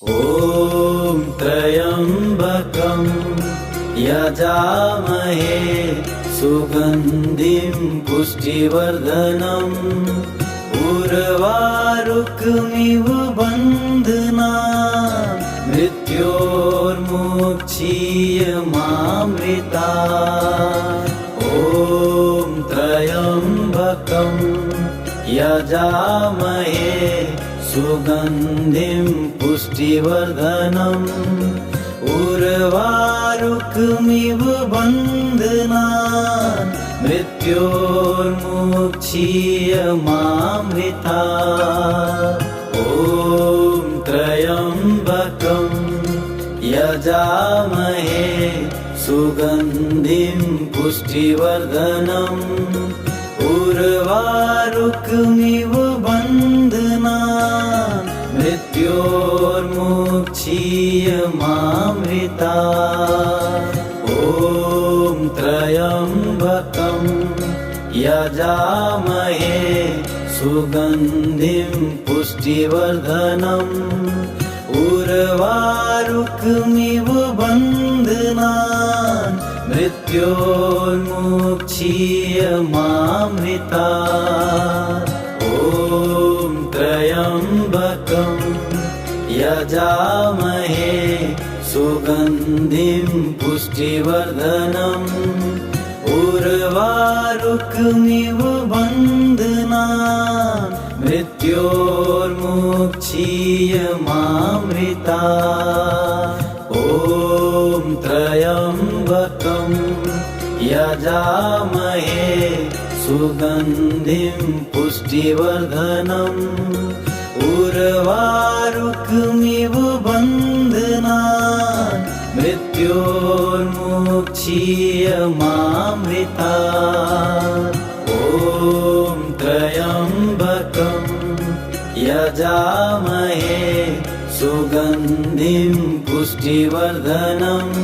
ॐ त्र्यम्बकं यजामहे सुगन्धिं पुष्टिवर्धनम् उर्वारुकमिव बन्धनान् मृत्योर्मुक्षीयमामृतात्। ॐ त्र्यम्बकं यजामहे सुगन्धिं पुष्टिवर्धनम् उर्वारुकमिव बन्धनान् मृत्योर्मुक्षीयमामृतात्। ॐ त्र्यम्बकं यजामहे सुगन्धिं पुष्टिवर्धनम् उर्वारुकमिव बन्धनान् मृत्योर्मुक्षीयमामृतात्। ॐ त्र्यम्बकं यजामहे सुगन्धिं पुष्टिवर्धनम् उर्वारुकमिव बन्धनान् मृत्योर्मुक्षीयमामृतात्। ॐ त्र्यम्बकं यजामहे सुगन्धिं पुष्टिवर्धनम् उर्वारुकमिव बन्धनान् मृत्योर्मुक्षीयमामृतात्। ॐ त्र्यम्बकं यजामहे सुगन्धिं पुष्टिवर्धनम् उर्वारुकमिव बन्धनान् मृत्योर्मुक्षीयमामृतात्। ॐ त्र्यम्बकं यजामहे सुगन्धिं पुष्टिवर्धनम्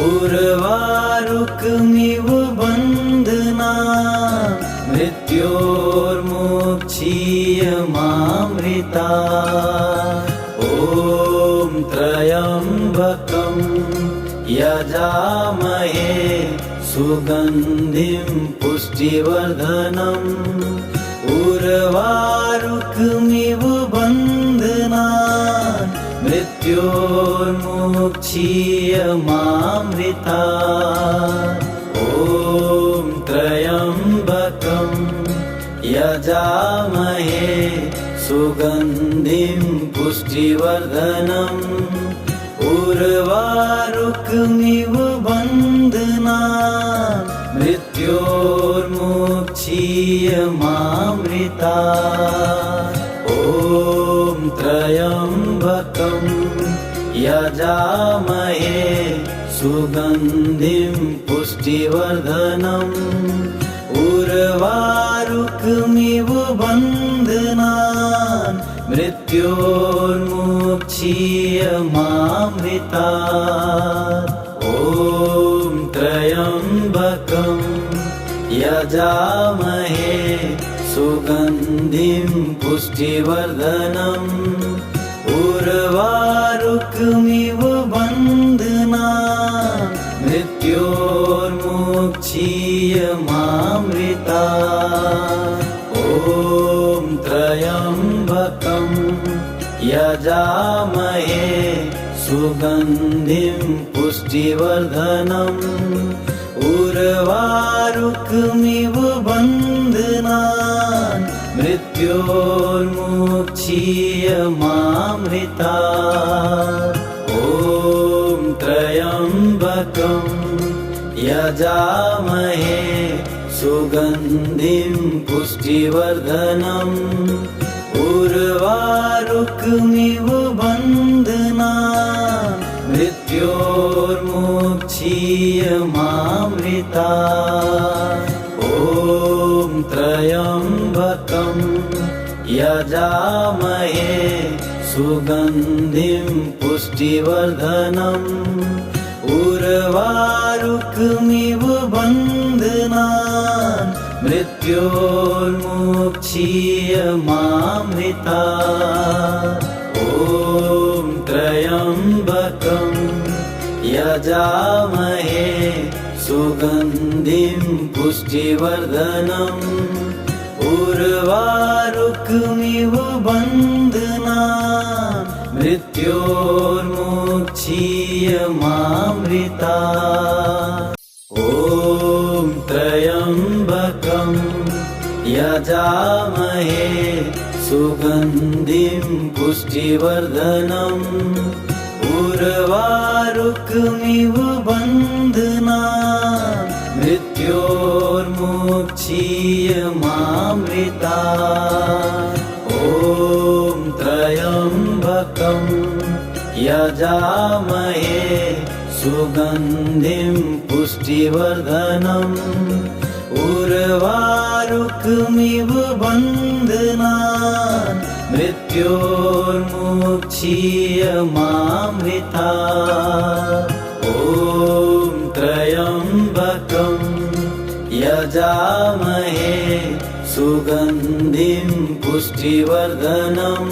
उर्वारुकमिव बन्धनान् मृत्योर्मुक्षीयमामृतात्। ॐ त्र्यम्बकं यजामहे सुगन्धिं पुष्टिवर्धनम् उर्वारुकमिव बन्धनान् मृत्योर्मुक्षीयमामृतात्। ॐ त्र्यम्बकं यजामहे सुगन्धिं पुष्टिवर्धनम् उर्वारुकमिव बन्धनान् मृत्योर्मुक्षीयमामृतात्। ॐ त्र्यम्बकं यजामहे सुगन्धिं पुष्टिवर्धनम् उर्वारुकमिव बन्धनान् मृत्योर्मुक्षीयमामृतात्। ॐ त्र्यम्बकं यजामहे सुगन्धिं पुष्टिवर्धनम् उर्वारुकमिव बन्धनान् मृत्योर्मुक्षीयमामृतात्। ॐ त्र्यम्बकं यजामहे सुगन्धिं पुष्टिवर्धनम् उर्वारुकमिव बन्धनान् मृत्योर्मुक्षीयमामृतात्। ॐ त्र्यम्बकं यजामहे सुगन्धिं पुष्टिवर्धनम् उर्वारुकमिव बन्धनान् मृत्योर्मुक्षीयमामृतात्। ॐ त्र्यम्बकं यजामहे सुगन्धिं पुष्टिवर्धनम् उर्वारुकमिव बन्धनान् मृत्योर्मुक्षीयमामृतात्। ॐ त्र्यम्बकं यजामहे सुगन्धिं पुष्टिवर्धनम् उर्वारुकमिव बन्धनान् मृत्योर्मुक्षीयमामृता ॐ त्र्यम्बकं यजामहे सुगन्धिं पुष्टिवर्धनम् उर्वारुकमिव बन्धनान् मृत्योर्मुक्षीयमामृता ॐ त्र्यम्बकं यजामहे सुगन्धिं पुष्टिवर्धनम् उर्वारुकमिव बन्धनान् मृत्योर्मुक्षीयमामृता ॐ त्र्यम्बकं यजामहे सुगन्धिं पुष्टिवर्धनम्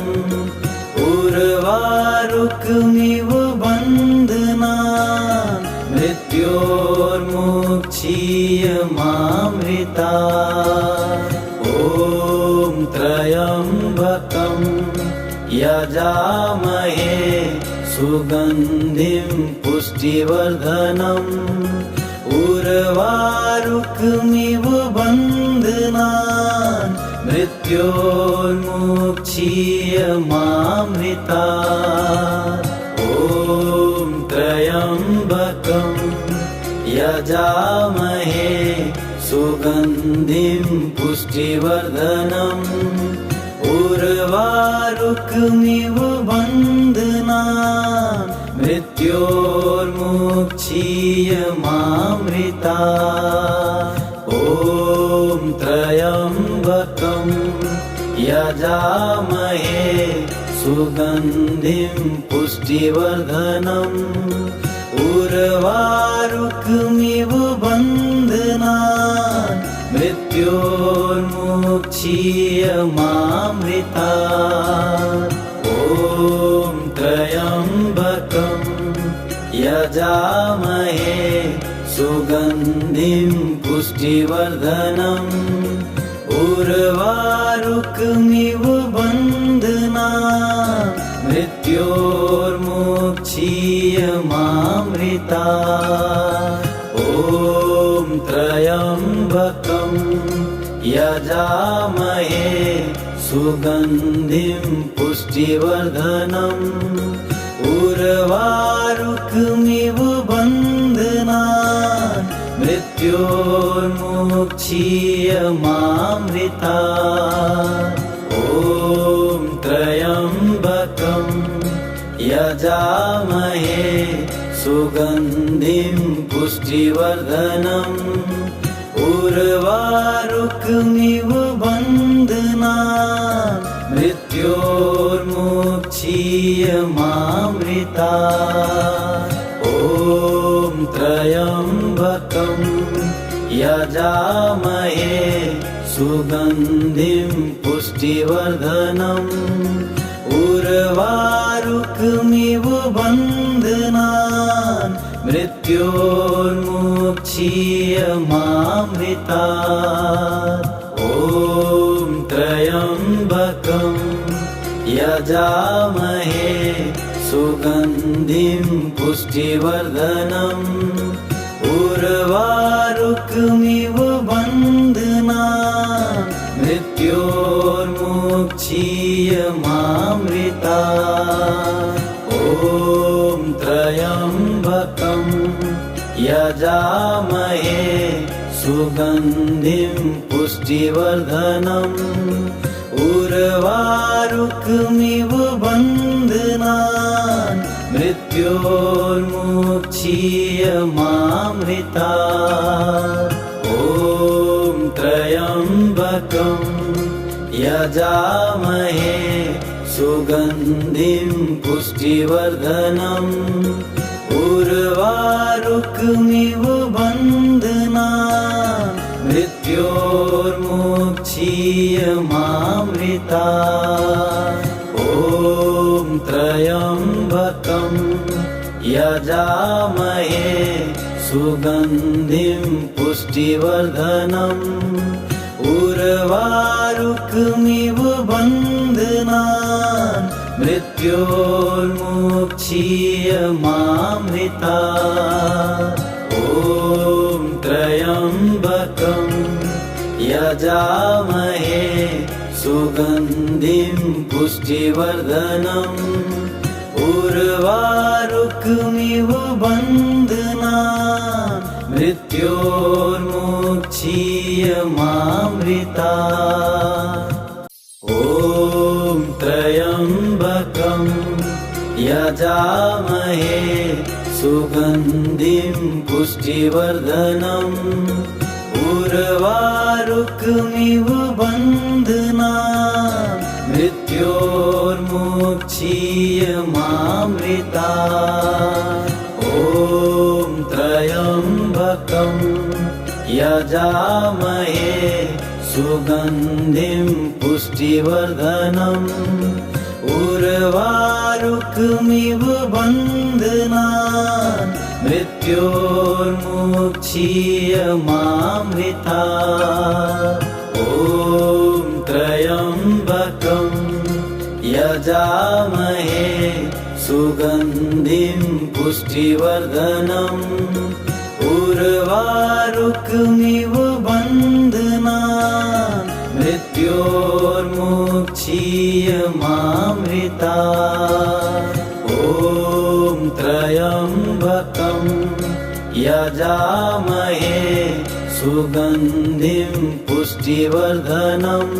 उर्वारुकमिव बन्धनान् मृत्योर्मुक्षीयमामृता ॐ त्र्यम्बकं यजामहे सुगन्धिं पुष्टिवर्धनम् उर्वारुकमिव बन्धनान् मृत्योर्मुक्षीयमामृता ॐ त्र्यम्बकं यजामहे सुगन्धिं पुष्टिवर्धनम् उर्वारुकमिव बन्धनान् मृत्योर्मुक्षीयमामृता ॐ त्र्यम्बकं यजामहे सुगन्धिं पुष्टिवर्धनम् उर्वारुकमिव बन्धनान् मृत्योर्मुक्षीयमामृता ॐ त्र्यम्बकं यजामहे सुगन्धिं पुष्टिवर्धनम् उर्वारुकमिव बन्धनान् मृत्योर्मुक्षीयमामृता ॐ त्र्यम्बकं यजामहे सुगन्धिं पुष्टिवर्धनम् उर्वारुकमिव बन्धनान् मृत्योर्मुक्षीयमामृता ॐ त्र्यम्बकं यजामहे सुगन्धिं पुष्टिवर्धनम् उर्वारुकमिव बन्धनान् मृत्योर्मुक्षीयमामृता ॐ त्र्यम्बकं यजामहे सुगन्धिं पुष्टिवर्धनम् उर्वारुकमिव बन्धनान् मृत्योर्मुक्षीयमामृता ॐ त्र्यम्बकं यजामहे सुगन्धिं पुष्टिवर्धनम् उर्वारुकमिव बन्धनान् मृत्योर्मुक्षीयमामृता ॐ त्र्यम्बकं यजामहे सुगन्धिं पुष्टिवर्धनम् उर्वारुकमिव बन्धनान् मृत्योर्मुक्षीयमामृता ॐ त्र्यम्बकं यजामहे सुगन्धिं पुष्टिवर्धनम् उर्वारुकमिव बन्धनान् मृत्योर्मुक्षीयमामृता ॐ त्र्यम्बकं यजामहे सुगन्धिं पुष्टिवर्धनम् उर्वारुकमिव बन्धनान् मृत्योर्मुक्षीयमामृतात्। ॐ त्र्यम्बकं यजामहे सुगन्धिं पुष्टिवर्धनम् उर्वारुकमिव बन्धनान् मृत्योर्मुक्षीयमामृतात्। ॐ त्र्यम्बकं यजामहे सुगन्धिं पुष्टिवर्धनम् उर्वारुकमिव बन्धनान् मृत्योर्मुक्षीयमामृतात्। ॐ त्र्यम्बकं यजामहे सुगन्धिं पुष्टिवर्धनम् उर्वारुकमिव बन्धनान् मृत्योर्मुक्षीयमामृतात्। ॐ त्र्यम्बकं यजामहे सुगन्धिं पुष्टिवर्धनम् उर्वारुकमिव बन्धनान् मृत्योर्मुक्षीयमामृतात्। ॐ त्र्यम्बकं यजामहे सुगन्धिं पुष्टिवर्धनम्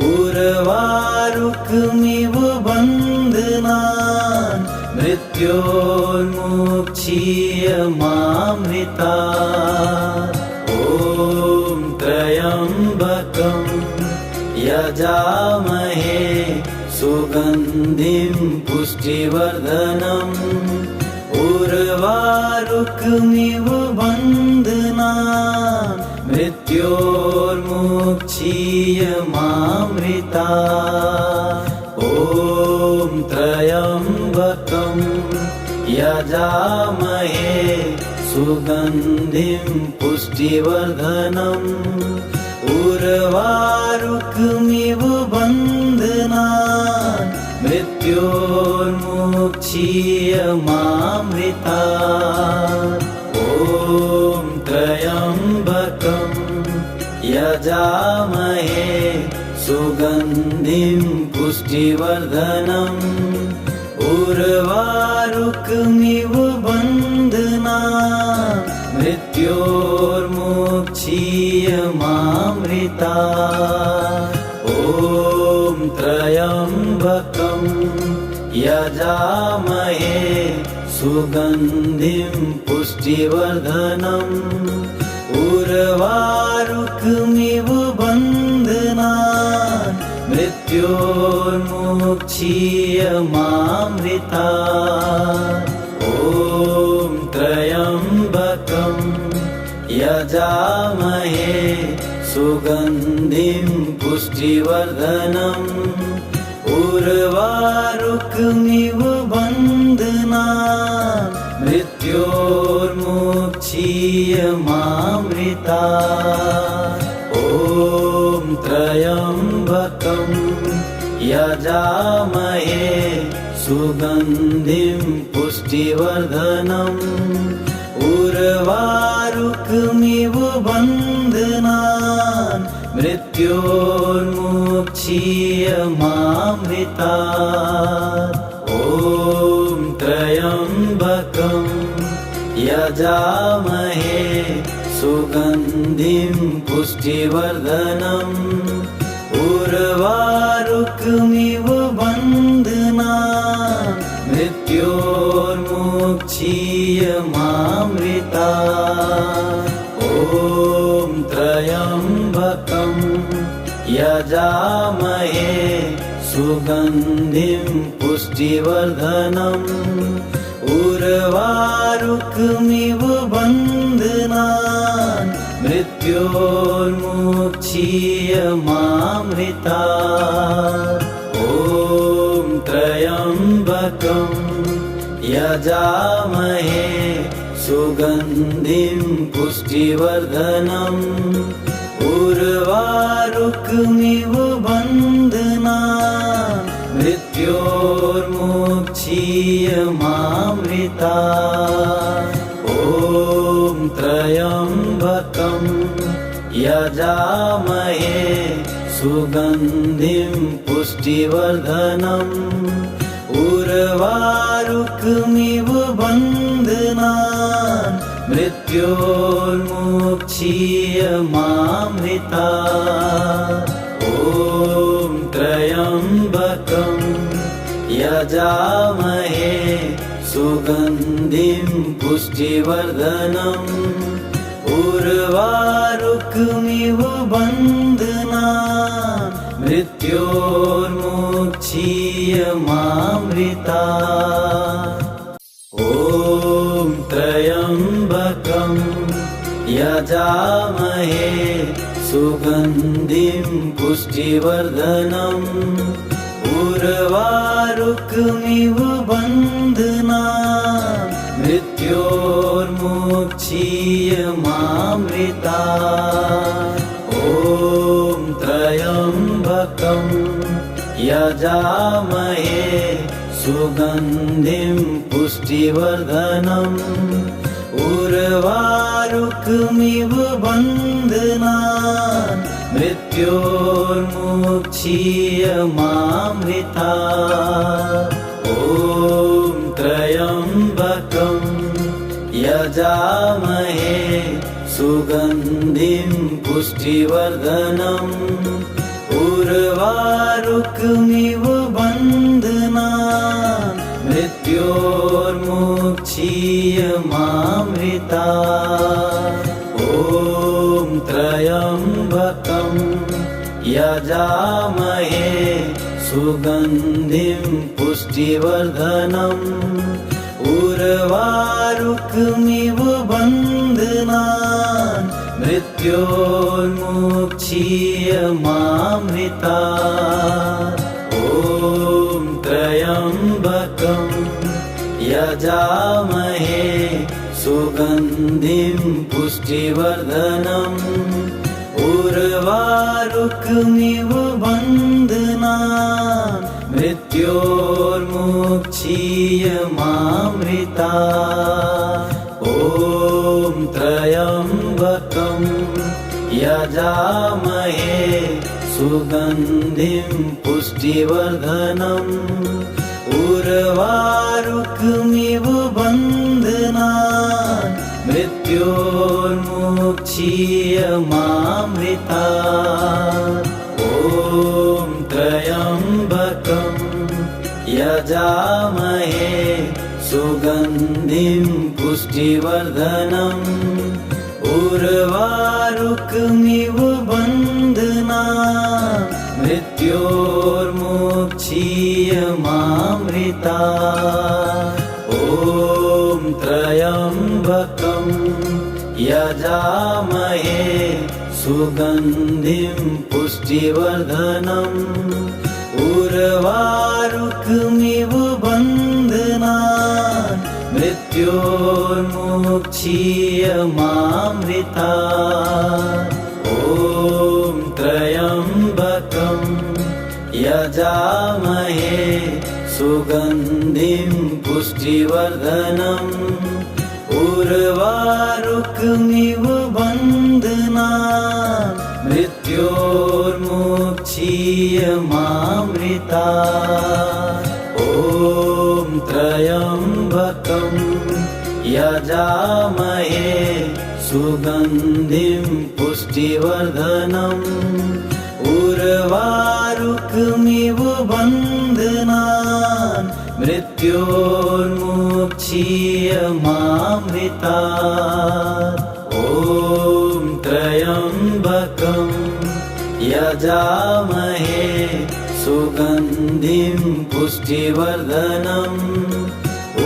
उर्वारुकमिव बन्धनान् मृत्योर्मुक्षीयमामृतात्। ॐ त्र्यम्बकं यजामहे सुगन्धिं पुष्टिवर्धनम् उर्वारुकमिव बन्धनान् मृत्योर्मुक्षीयमामृतात्। ॐ त्र्यम्बकं यजामहे सुगन्धिं पुष्टिवर्धनम् उर्वारुकमिव बन्धनान् मृत्योर्मुक्षीयमामृतात्। ॐ त्र्यम्बकं यजामहे सुगन्धिं पुष्टिवर्धनम् उर्वारुकमिव बन्धनान् मृत्योर्मुक्षीयमामृतात्। ॐ त्र्यम्बकं यजामहे सुगन्धिं पुष्टिवर्धनम् उर्वारुकमिव बन्धनान् मृत्योर्मुक्षीयमामृतात्। ॐ त्र्यम्बकं यजामहे सुगन्धिं पुष्टिवर्धनम् उर्वारुकमिव बन्धनान् मृत्योर्मुक्षीयमामृतात्। ॐ त्र्यम्बकं यजामहे सुगन्धिं पुष्टिवर्धनम् उर्वारुकमिव बन्धनान् मृत्योर्मुक्षीयमामृतात्। ॐ त्र्यम्बकं यजामहे सुगन्धिं पुष्टिवर्धनम् उर्वारुकमिव बन्धनान् मृत्योर्मुक्षीयमामृतात्। ॐ त्र्यम्बकं यजामहे सुगन्धिं पुष्टिवर्धनम् उर्वारुकमिव बन्धनान् मृत्योर्मुक्षीयमामृतात्। ॐ त्र्यम्बकं यजामहे सुगन्धिं पुष्टिवर्धनम् उर्वारुकमिव बन्धनान् मृत्योर्मुक्षीयमामृतात्। ॐ त्र्यम्बकं यजामहे सुगन्धिं पुष्टिवर्धनम् उर्वारुकमिव बन्धनान् मृत्योर्मुक्षीयमामृतात्। ॐ त्र्यम्बकं यजामहे सुगन्धिं पुष्टिवर्धनम् उर्वारुकमिव बन्धनान् मृत्योर्मुक्षीयमामृतात्। ॐ त्र्यम्बकं यजामहे सुगन्धिं पुष्टिवर्धनम् उर्वारुकमिव बन्धनान् मृत्योर्मुक्षीयमामृतात्। ॐ त्र्यम्बकं यजामहे सुगन्धिं पुष्टिवर्धनम् उर्वारुकमिव बन्धनान् मृत्योर्मुक्षीयमामृतात्। ॐ त्र्यम्बकं यजामहे सुगन्धिं पुष्टिवर्धनम् उर्वारुकमिव बन्धनान् मृत्योर्मुक्षीयमामृतात्। ॐ त्र्यम्बकं यजामहे सुगन्धिं पुष्टिवर्धनम् उर्वारुकमिव बन्धनान् मृत्योर्मुक्षीयमामृतात्। ॐ त्र्यम्बकं यजामहे सुगन्धिं पुष्टिवर्धनम् उर्वारुकमिव बन्धनान् मृत्योर्मुक्षीयमामृतात्। ॐ त्र्यम्बकं यजामहे सुगन्धिं पुष्टिवर्धनम् उर्वारुकमिव बन्धनान् मृत्योर्मुक्षीयमामृतात्। ॐ त्र्यम्बकं यजामहे सुगन्धिं पुष्टिवर्धनम् उर्वारुकमिव बन्धनान् मृत्योर्मुक्षीयमामृतात्। ॐ त्र्यम्बकं यजामहे सुगन्धिं पुष्टिवर्धनम् उर्वारुकमिव बन्धनान् मृत्योर्मुक्षीयमामृतात्। ॐ त्र्यम्बकं यजामहे सुगन्धिं पुष्टिवर्धनम् उर्वारुकमिव बन्धनान् मृत्योर्मुक्षीयमामृतात्। ॐ त्र्यम्बकं यजामहे सुगन्धिं पुष्टिवर्धनम् उर्वारुकमिव बन्धनान् मृत्योर्मुक्षीयमामृतात्। ॐ त्र्यम्बकं यजामहे सुगन्धिं पुष्टिवर्धनम्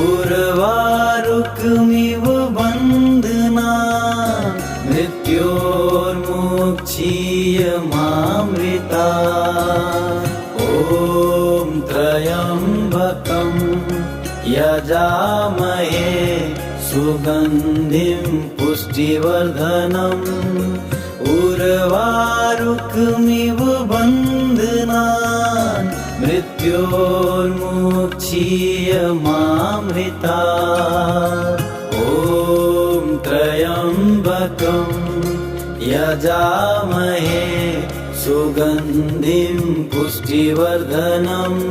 उर्वारुकमिव बन्धनान् मृत्योर्मुक्षीयमामृतात्। ॐ त्र्यम्बकं यजामहे सुगन्धिं पुष्टिवर्धनम् उर्वारुकमिव बन्धनान् मृत्योर्मुक्षीयमामृतात्। ॐ त्र्यम्बकं यजामहे सुगन्धिं पुष्टिवर्धनम्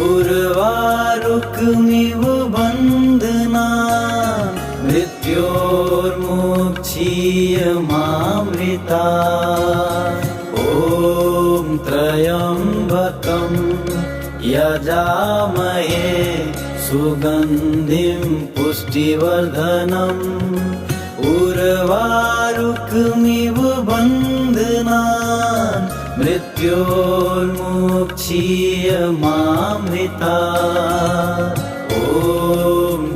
उर्वारुकमिव बन्धनान् मृत्योर्मुक्षीयमामृतात्। ॐ त्र्यम्बकं यजामहे सुगन्धिं पुष्टिवर्धनम् उर्वारुकमिव बन्धनान् मृत्योर्मुक्षीयमामृतात्। ॐ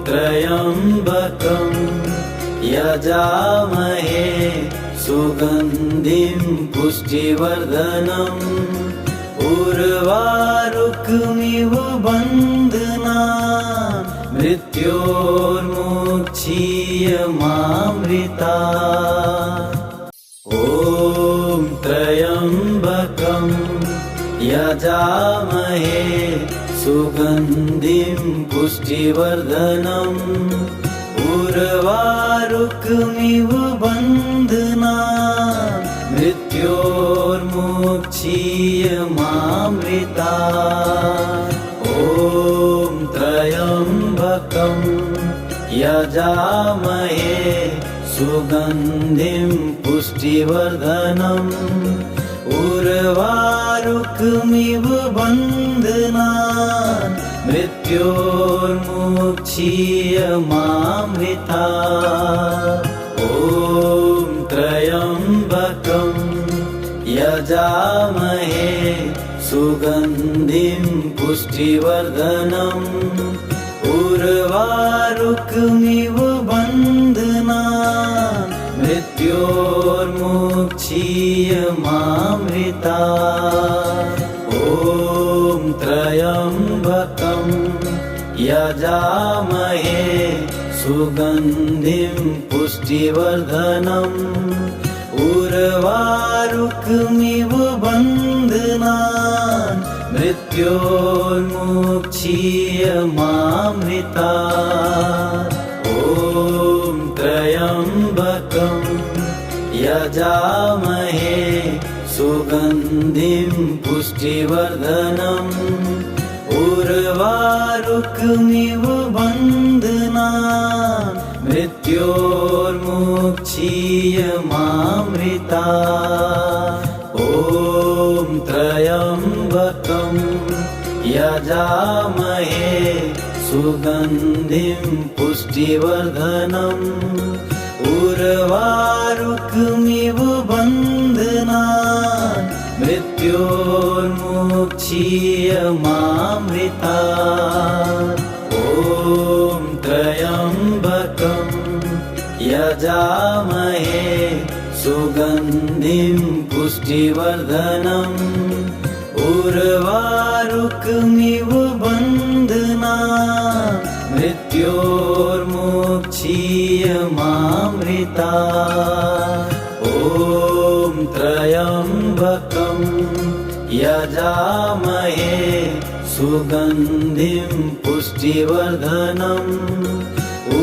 त्र्यम्बकं यजामहे सुगन्धिं पुष्टिवर्धनम् उर्वारुकमिव बन्धनान् मृत्योर्मुक्षीयमामृतात्। ॐ त्र्यम्बकं यजामहे सुगन्धिं पुष्टिवर्धनम् उर्वारुकमिव बन्धनान् मृत्योर्मुक्षीयमामृतात्। ॐ त्र्यम्बकं यजामहे सुगन्धिं पुष्टिवर्धनम् उर्वारुकमिव बन्धनान् मृत्योर्मुक्षीयमामृतात्। ॐ त्र्यम्बकं यजामहे सुगन्धिं पुष्टिवर्धनम् उर्वारुकमिव बन्धनान् मृत्योर्मुक्षीयमामृतात्। ॐ त्र्यम्बकं यजामहे सुगन्धिं पुष्टिवर्धनम् उर्वारुकमिव बन्धनान् मृत्योर्मुक्षीयमामृतात्। ॐ त्र्यम्बकं यजामहे सुगन्धिं पुष्टिवर्धनम् उर्वारुकमिव बन्धनान् मृत्योर्मुक्षीयमामृतात्। ॐ त्र्यम्बकं यजामहे सुगन्धिं पुष्टिवर्धनम् उर्वारुकमिव बन्धनान् मृत्योर्मुक्षीयमामृतात्। ॐ त्र्यम्बकं यजामहे सुगन्धिं पुष्टिवर्धनम् उर्वारुकमिव बन्धनान् मृत्योर्मुक्षीयमामृतात्। ॐ त्र्यम्बकं यजामहे सुगन्धिं पुष्टिवर्धनम्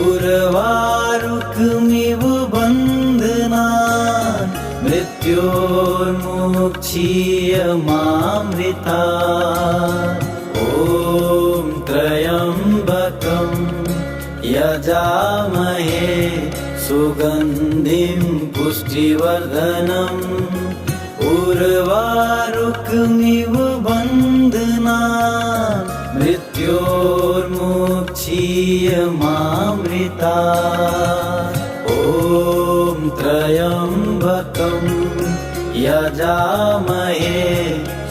उर्वारुकमिव बन्धनान् मृत्योर्मुक्षीयमामृतात्। ॐ त्र्यम्बकं यजामहे सुगन्धिं पुष्टिवर्धनम् उर्वारुकमिव बन्धनान् मृत्योर्मुक्षीयमामृतात्। ॐ त्र्यम्बकं यजामहे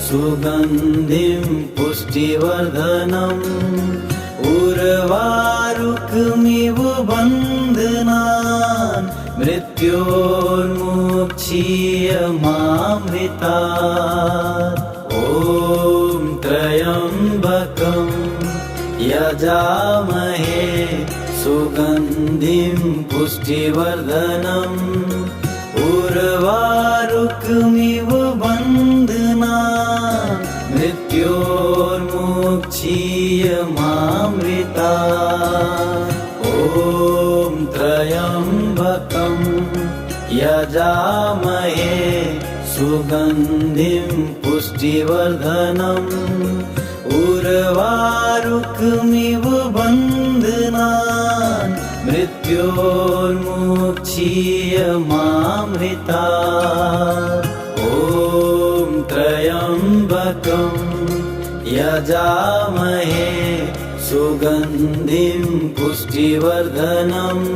सुगन्धिं पुष्टिवर्धनम् उर्वारुकमिव बन्धनान् मृत्योर्मुक्षीयमामृतात्। ॐ त्र्यम्बकं यजामहे सुगन्धिं पुष्टिवर्धनम् उर्वारुकमिव बन्धनान् मृत्योर्मुक्षीयमामृतात् ॐ त्र्यम्बकं यजामहे सुगन्धिं पुष्टिवर्धनम् उर्वारुकमिव बन्धनान् मृत्योर्मुक्षीयमामृतात् ॐ त्र्यम्बकं यजामहे सुगन्धिं पुष्टिवर्धनम्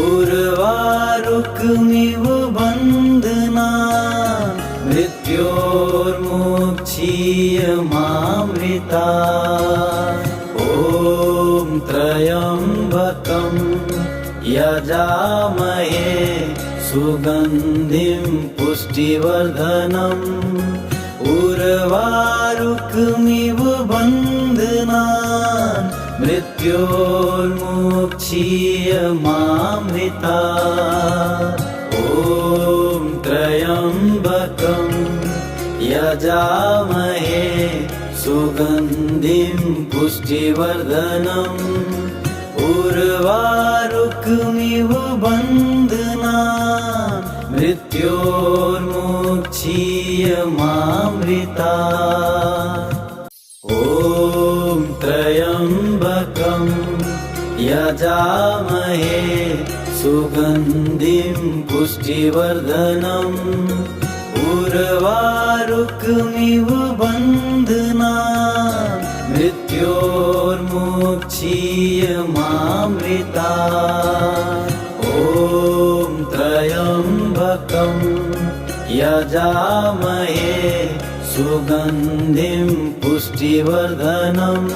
उर्वारुकमिव बन्धनान् मृत्योर्मुक्षीयमामृतात् ॐ त्र्यम्बकं यजामहे सुगन्धिं पुष्टिवर्धनम् उर्वारुकमिव बन्धनान् मृत्योर्मुक्षीयमामृतात् ॐ त्र्यम्बकं यजामहे सुगन्धिं पुष्टिवर्धनम् उर्वारुकमिव बन्धनान् मृत्योर्मुक्षीयमामृतात् ॐ त्र्यम्बकं यजामहे सुगन्धिं पुष्टिवर्धनम् उर्वारुकमिव बन्धनान् मृत्योर्मुक्षीयमामृतात् ॐ त्र्यम्बकं यजामहे सुगन्धिं पुष्टिवर्धनम्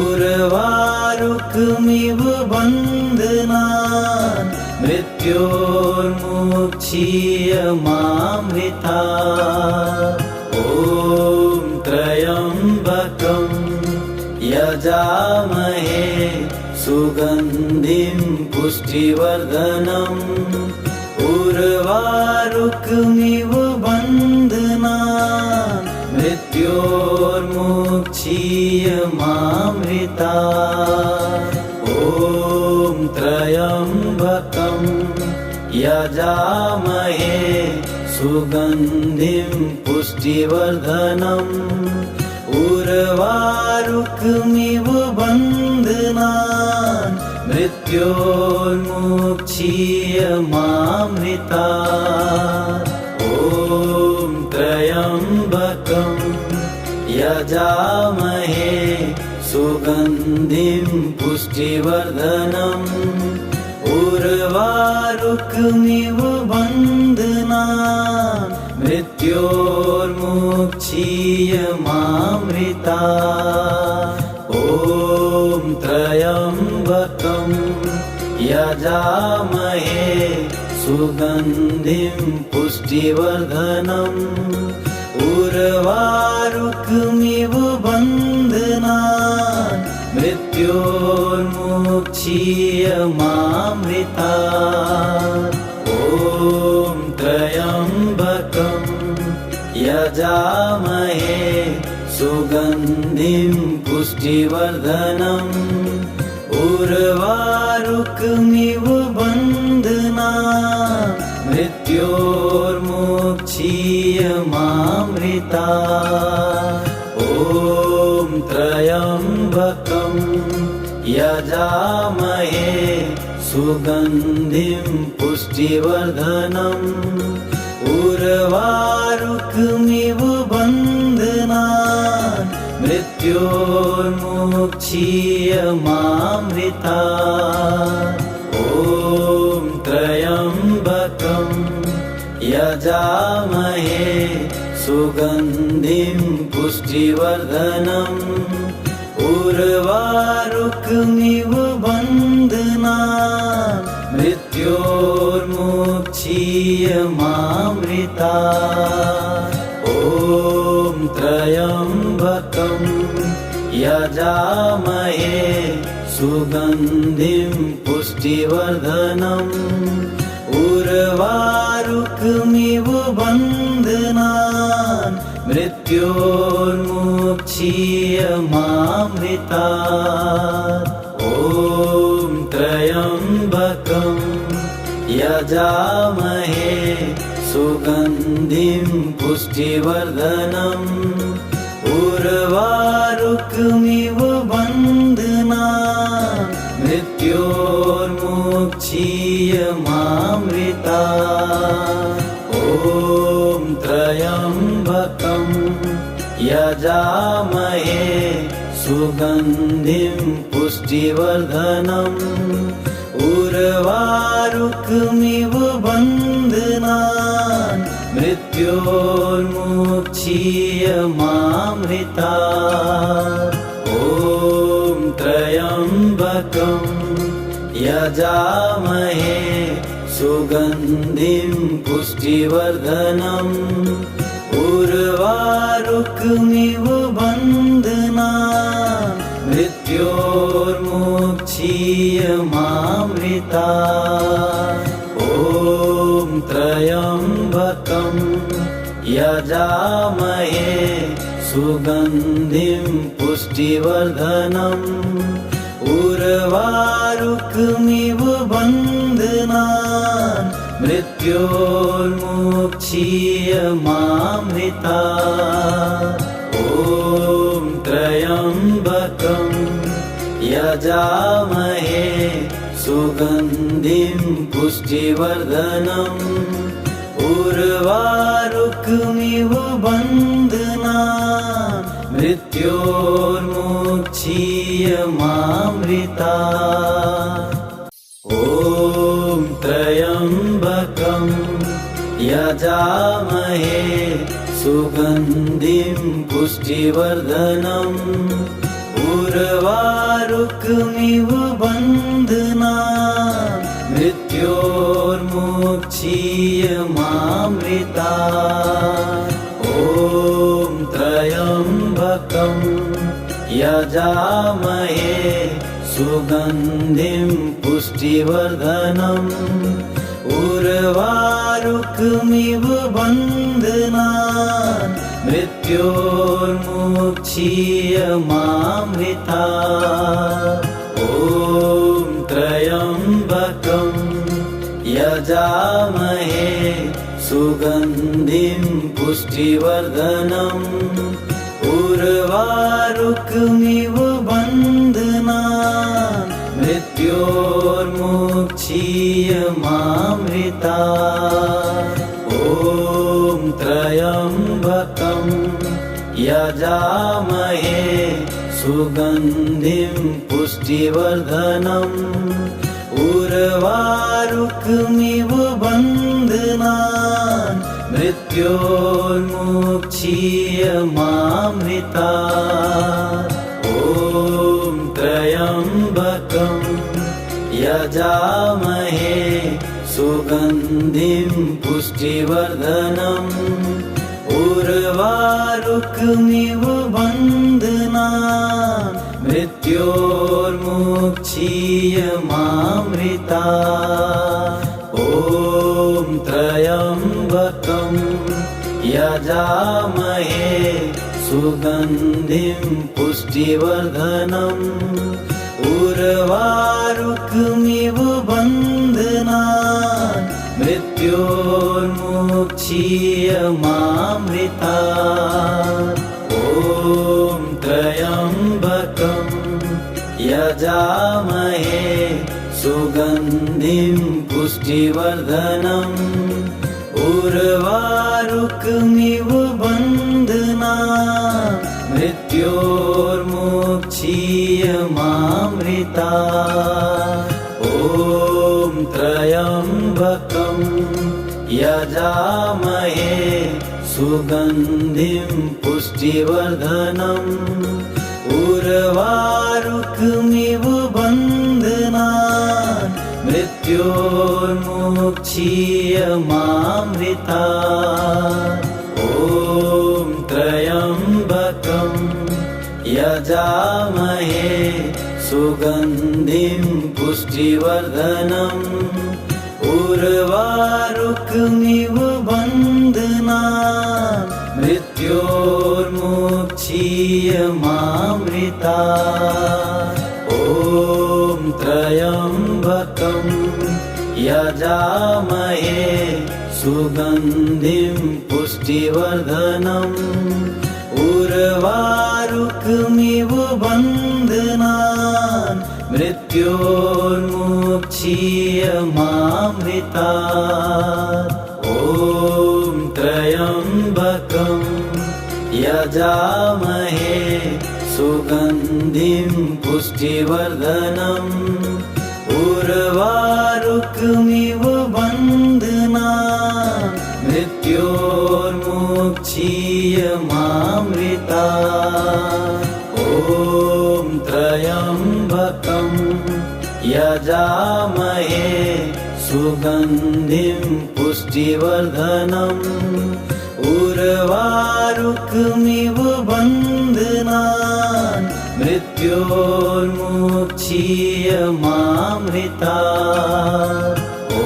उर्वारुकमिव बन्धनान् मृत्योर्मुक्षीयमामृतात् ॐ त्र्यम्बकं यजामहे सुगन्धिं पुष्टिवर्धनम् उर्वारुकमिव बन्धनान् मृत्योर्मुक्षीयमामृतात् ॐ त्र्यम्बकं यजामहे सुगन्धिं पुष्टिवर्धनम् उर्वारुकमिव बन्धनान् मृत्योर्मुक्षीयमामृतात् ॐ त्र्यम्बकं यजामहे सुगन्धिं पुष्टिवर्धनम् उर्वारुकमिव बन्धनान् मृत्योर्मुक्षीयमामृतात् ॐ त्र्यम्बकं यजामहे सुगन्धिं पुष्टिवर्धनम् उर्वारुकमिव बन्धनान् मृत्योर्मुक्षीयमामृतात् ॐ त्र्यम्बकं यजामहे सुगन्धिं पुष्टिवर्धनम् उर्वारुकमिव बन्धनान् मृत्योर्मुक्षीयमामृतात् ॐ त्र्यम्बकं यजामहे सुगन्धिं पुष्टिवर्धनम् उर्वारुकमिव बन्धनान् मृत्योर्मुक्षीयमामृतात् ॐ त्र्यम्बकं यजामहे सुगन्धिं पुष्टिवर्धनम् उर्वारुकमिव बन्धनान् मृत्योर्मुक्षीयमामृतात् ॐ त्र्यम्बकं यजामहे सुगन्धिं पुष्टिवर्धनम् उर्वारुकमिव बन्धनान् मृत्योर्मुक्षीयमामृतात्। ॐ त्र्यम्बकं यजामहे सुगन्धिं पुष्टिवर्धनम् उर्वारुकमिव बन्धनान् मृत्योर्मुक्षीयमामृतात्। ॐ त्र्यम्बकं यजामहे सुगन्धिं पुष्टिवर्धनम् उर्वारुकमिव बन्धनान् मृत्योर्मुक्षीयमामृतात्। ॐ त्र्यम्बकं यजामहे सुगन्धिं पुष्टिवर्धनम् उर्वारुकमिव बन्धनान् मृत्योर्मुक्षीयमामृतात्। ॐ त्र्यम्बकं यजामहे सुगन्धिं पुष्टिवर्धनम् उर्वारुकमिव बन्धनान् मृत्योर्मुक्षीयमामृतात्। ॐ त्र्यम्बकं यजामहे सुगन्धिं पुष्टिवर्धनम् उर्वारुकमिव बन्धनान् मृत्योर्मुक्षीयमामृतात्। ॐ त्र्यम्बकं यजामहे सुगन्धिं पुष्टिवर्धनम् उर्वारुकमिव बन्धनान् मृत्योर्मुक्षीयमामृतात्। ॐ त्र्यम्बकं यजामहे सुगन्धिं पुष्टिवर्धनम् उर्वारुकमिव बन्धनान् मृत्योर्मुक्षीयमामृतात्। ॐ त्र्यम्बकं यजामहे सुगन्धिं पुष्टिवर्धनम् उर्वारुकमिव बन्धनान् मृत्योर्मुक्षीयमामृतात्। ॐ त्र्यम्बकं यजामहे सुगन्धिं पुष्टिवर्धनम् उर्वारुकमिव बन्धनान् मृत्योर्मुक्षीयमामृतात्। ॐ त्र्यम्बकं यजामहे सुगन्धिं पुष्टिवर्धनम् उर्वारुकमिव बन्धनान् मृत्योर्मुक्षीयमामृतात्। ॐ त्र्यम्बकं यजामहे सुगन्धिं पुष्टिवर्धनम् उर्वारुकमिव बन्धनान् मृत्योर्मुक्षीयमामृतात्। ॐ त्र्यम्बकं यजामहे सुगन्धिं पुष्टिवर्धनम् उर्वारुकमिव बन्धनान् मृत्योर्मुक्षीयमामृतात्। ॐ त्र्यम्बकं यजामहे सुगन्धिं पुष्टिवर्धनम् उर्वारुकमिव बन्धनान् मृत्योर्मुक्षीयमामृतात्। ॐ त्र्यम्बकं यजामहे सुगन्धिं पुष्टिवर्धनम् उर्वारुकमिव बन्धनान् मृत्योर्मुक्षीयमामृतात् ॐ त्र्यम्बकं यजामहे सुगन्धिं पुष्टिवर्धनम् उर्वारुकमिव बन्धनान् मृत्योर्मुक्षीयमामृतात् ॐ त्र्यम्बकं यजामहे सुगन्धिं पुष्टिवर्धनम् उर्वारुकमिव बन्धनान् मृत्योर्मुक्षीयमामृतात् ॐ त्र्यम्बकं यजामहे सुगन्धिं पुष्टिवर्धनम् उर्वारुकमिव बन्धनान् मृत्योर्मुक्षीयमामृतात् ॐ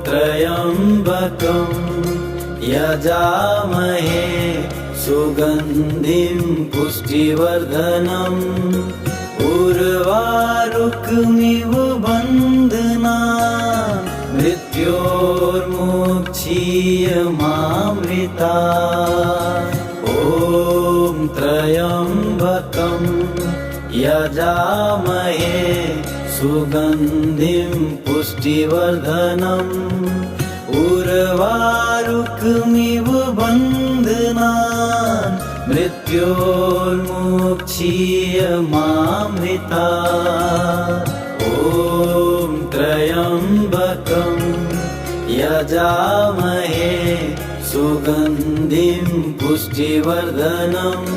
त्र्यम्बकं यजामहे सुगन्धिं पुष्टिवर्धनम् उर्वारुकमिव बन्धनान् मृत्योर्मुक्षीयमामृतात् ॐ त्र्यम्बकं यजामहे सुगन्धिं पुष्टिवर्धनम् उर्वारुकमिव बन्धनान् मृत्योर्मुक्षीयमामृतात् ॐ त्र्यम्बकं यजामहे सुगन्धिं पुष्टिवर्धनम्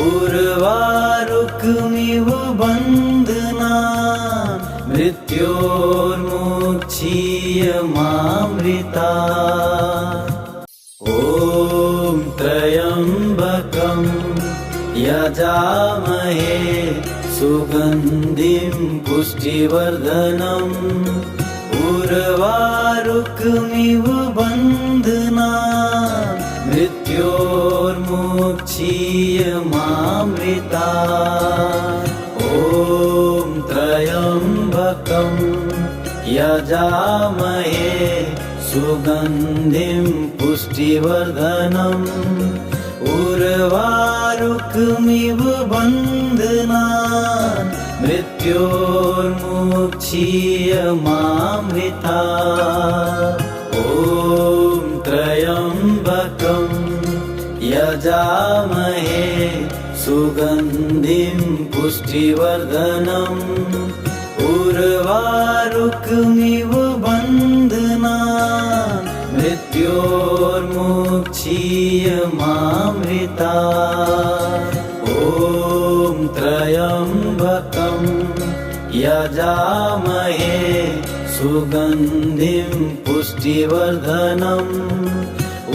उर्वारुकमिव बन्धनान् मृत्योर्मुक्षीयमामृतात् ॐ त्र्यम्बकं यजामहे सुगन्धिं पुष्टिवर्धनम् उर्वारुकमिव बन्धनान् मृत्योर्मुक्षीयमामृतात् ॐ त्र्यम्बकं यजामहे सुगन्धिं पुष्टिवर्धनम् उर्वारुकमिव बन्धनान् मृत्योर्मुक्षीयमामृतात् ॐ त्र्यम्बकं यजामहे सुगन्धिं पुष्टिवर्धनम् उर्वारुकमिव बन्धनान् मृत्योर्मुक्षीयमामृतात् ॐ त्र्यम्बकं यजामहे सुगन्धिं पुष्टिवर्धनम्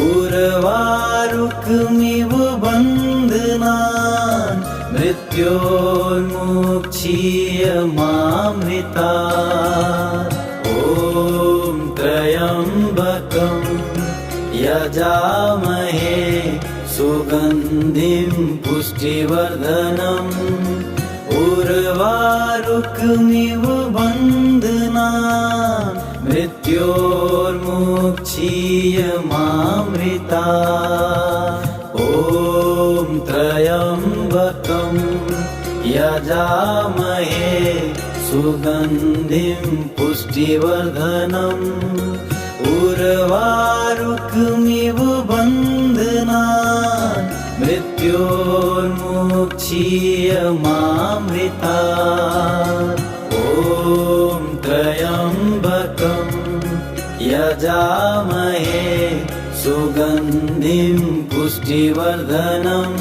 उर्वारुकमिव बन्धनान् मृत्योर्मुक्षीयमामृतात् ॐ त्र्यम्बकं यजामहे सुगन्धिं पुष्टिवर्धनम् उर्वारुकमिव बन्धनान् मृत्योर्मुक्षीयमामृतात् ॐ त्र्यम्बकं यजामहे सुगन्धिं पुष्टिवर्धनम् उर्वारुकमिव बन्धनान् मृत्योर्मुक्षीयमामृतात् ॐ त्र्यम्बकं यजामहे सुगन्धिं पुष्टिवर्धनम्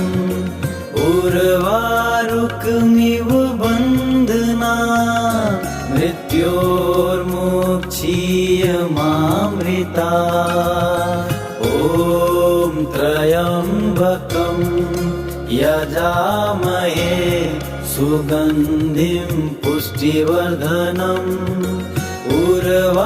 उर्वारुकमिव बन्धनान् मृत्योर्मुक्षीयमामृतात् ॐ त्र्यम्बकं यजामहे यजामहे सुगन्धिं पुष्टिवर्धनम् उर्वारुकमिव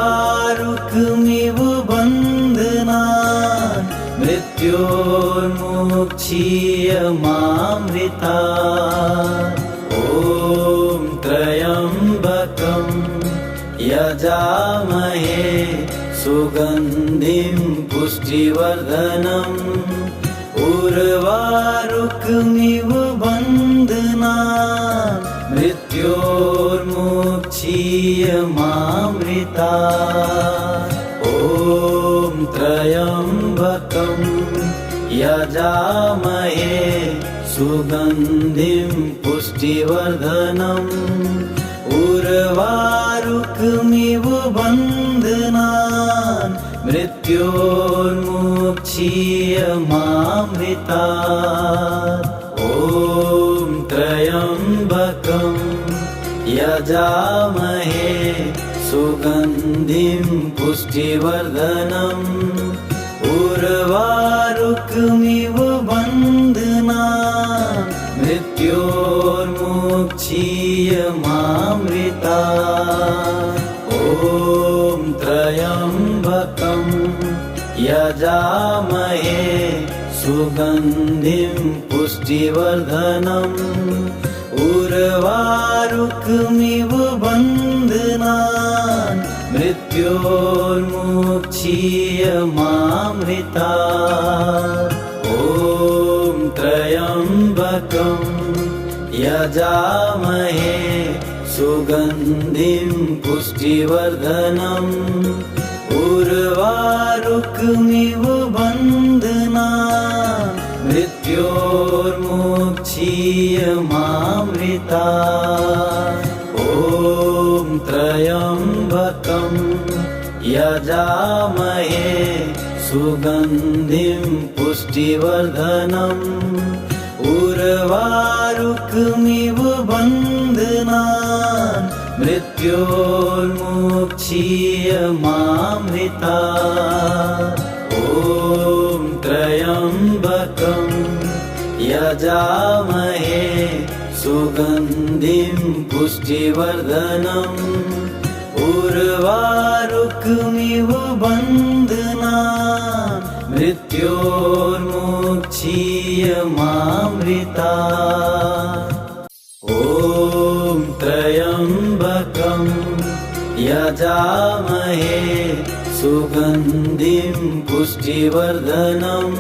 बन्धनान् मृत्योर्मुक्षीयमामृतात् ॐ त्र्यम्बकं यजामहे सुगन्धिं पुष्टिवर्धनम् उर्वारुकमिव बन्धनान् मृत्योर्मुक्षीयमामृतात् ॐ त्र्यम्बकं यजामहे सुगन्धिं पुष्टिवर्धनम् उर्वारुकमिव बन्धनान् मृत्योर्मुक्षीयमामृतात् ॐ त्र्यम्बकं यजामहे सुगन्धिं पुष्टिवर्धनम् उर्वारुकमिव बन्धनान् मृत्योर्मुक्षीयमामृतात् ॐ त्र्यम्बकं यजामहे सुगन्धिं पुष्टिवर्धनम् उर्वारुकमिव बन्धनान् मृत्योर्मुक्षीयमामृतात् ॐ त्र्यम्बकं यजामहे सुगन्धिं पुष्टिवर्धनम् उर्वारुकमिव बन्धनान् मृत्योर्मुक्षीयमामृतात् ॐ त्र्यम्बकं यजामहे सुगन्धिं पुष्टिवर्धनम् उर्वारुकमिव बन्धनान् मृत्योर्मुक्षीयमामृतात् ॐ त्र्यम्बकं यजामहे सुगन्धिं पुष्टिवर्धनम् उर्वारुकमिव बन्धनान् मृत्योर्मुक्षीयमामृतात् ॐ त्र्यम्बकं यजामहे सुगन्धिं पुष्टिवर्धनम्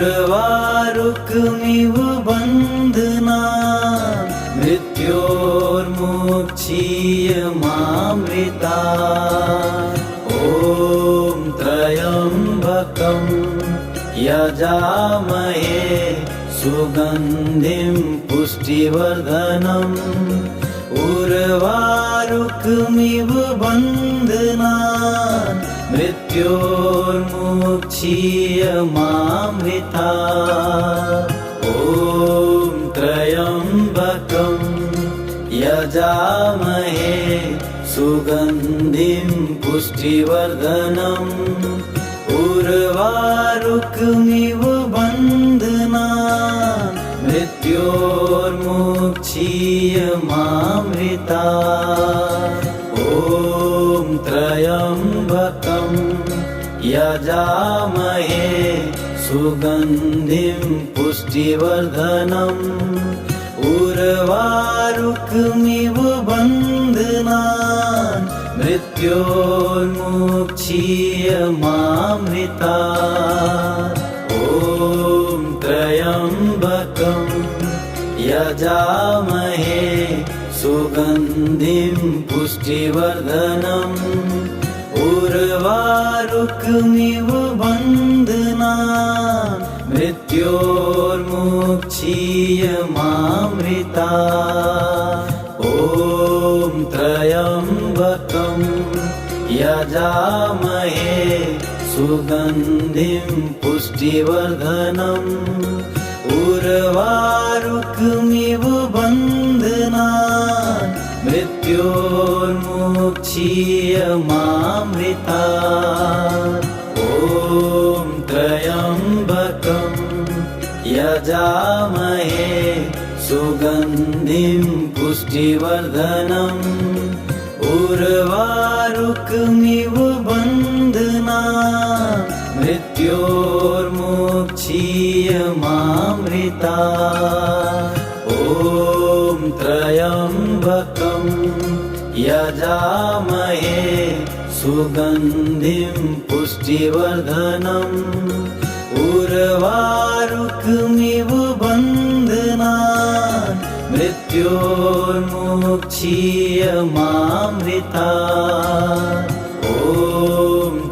उर्वारुकमिव बन्धनान् मृत्योर्मुक्षीयमामृतात् ॐ त्र्यम्बकं यजामहे सुगन्धिं पुष्टिवर्धनम् उर्वारुकमिव बन्धनान् मृत्योर्मुक्षीयमामृतात् ॐ त्र्यम्बकं यजामहे सुगन्धिं पुष्टिवर्धनम् उर्वारुकमिव बन्धनान् मृत्योर्मुक्षीयमामृतात् ॐ त्र्यम्बकं यजामहे सुगन्धिं पुष्टिवर्धनम् उर्वारुकमिव बन्धनान् मृत्योर्मुक्षीयमामृतात् ॐ त्र्यम्बकं यजामहे सुगन्धिं पुष्टिवर्धनम् उर्वारुकमिव बन्धनान् मृत्योर्मुक्षीयमामृतात् ॐ त्र्यम्बकं यजामहे सुगन्धिं पुष्टिवर्धनम् उर्वारुकमिव बन्धनान् मृत्योर्मुक्षीयमामृतात् ॐ त्र्यम्बकं यजामहे सुगन्धिं पुष्टिवर्धनम् उर्वारुकमिव बन्धनान् मृत्योर्मुक्षीयमामृता ॐ त्र्यम्बकं यजामहे सुगन्धिं पुष्टिवर्धनम् उर्वारुकमिव बन्धनान् मृत्योर्मुक्षीयमामृता ॐ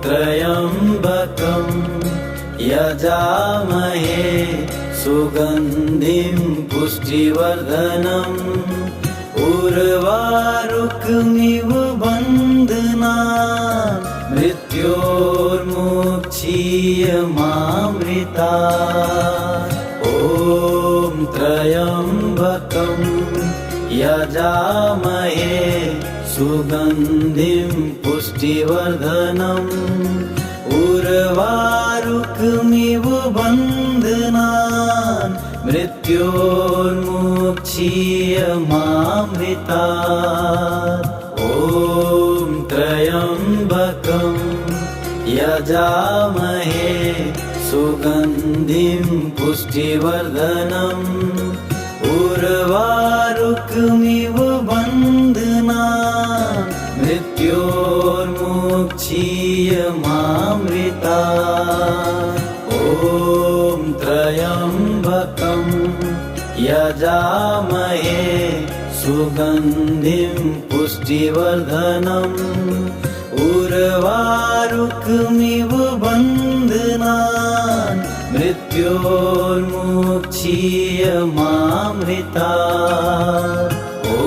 त्र्यम्बकं यजामहे सुगन्धिं पुष्टिवर्धनम् उर्वारुकमिव बन्धनान् मृत्योर्मुक्षीयमामृता ॐ त्र्यम्बकं यजामहे सुगन्धिं पुष्टिवर्धनम् उर्वारुकमिव बन्धनान् मृत्योर्मुक्षीयमामृता ॐ त्र्यम्बकं यजामहे सुगन्धिं पुष्टिवर्धनम् उर्वारुकमिव बन्धनान् मृत्योर्मुक्षीयमामृता ॐ त्र्यम्बकं यजामहे सुगन्धिं पुष्टिवर्धनम् उर्वारुकमिव बन्धनान् मृत्योर्मुक्षीयमामृता ॐ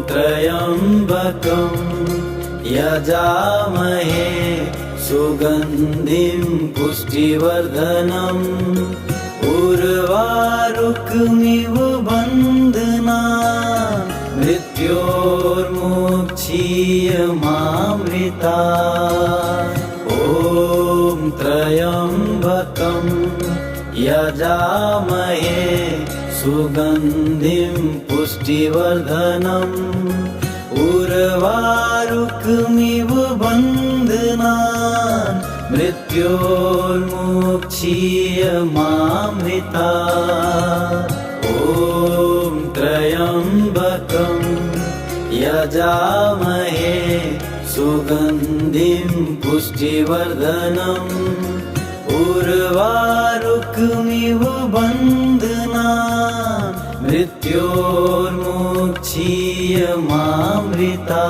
त्र्यम्बकं यजामहे सुगन्धिं पुष्टिवर्धनम् उर्वारुकमिव बन्धनान् मृत्योर्मुक्षीयमामृता ॐ त्र्यम्बकं यजामहे सुगन्धिं पुष्टिवर्धनम् उर्वारुकमिव बन्धनान् मृत्योर्मुक्षीयमामृता ॐ त्र्यम्बकं यजामहे सुगन्धिं पुष्टिवर्धनम् उर्वारुकमिव बन्धनान् मृत्योर्मुक्षीयमामृता।